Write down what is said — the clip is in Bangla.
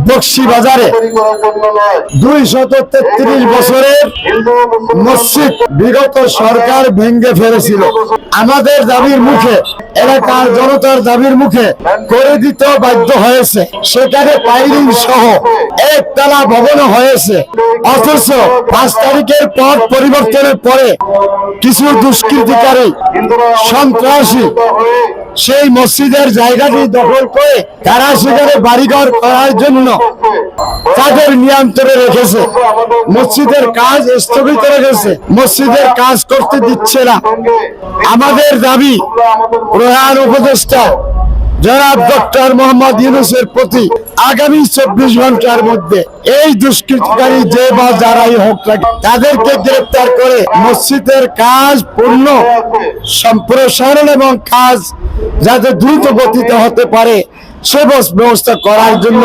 বক্সিবাজারে 233 বছরের মসজিদ বিগত সরকার ভেঙে ফেলেছিল। আমাদের দাবির মুখে, এলাকার জনতার দাবির মুখে করে দিতে বাধ্য হয়েছে। সেখানে পাইলিং সহ একতলা ভবন হয়েছে, অথচ 5 তারিখের পর পরিবর্তনের পরে কিছু দুষ্কৃতিকারী সন্ত্রাসী সেই মসজিদের জায়গাটি দখল করে তারা সেখানে বাড়িঘর করার জন্য তাদের নিয়ন্ত্রণে রেখেছে। মসজিদের কাজ স্থগিত রেখেছে, মসজিদের কাজ করতে দিচ্ছে না। আমাদের দাবি, প্রধান উপদেষ্টা জনাব ডক্টর মোহাম্মদ ইউনূসের প্রতি আগামী 24 ঘন্টার মধ্যে এই দুষ্কৃতিকারী যে বা যারাই হোক লাগে তাদেরকে গ্রেফতার করে মসজিদের কাজ পূর্ণ সম্প্রসারণ এবং কাজ যাতে দ্রুত গতিতে হতে পারে সে ব্যবস্থা করার জন্য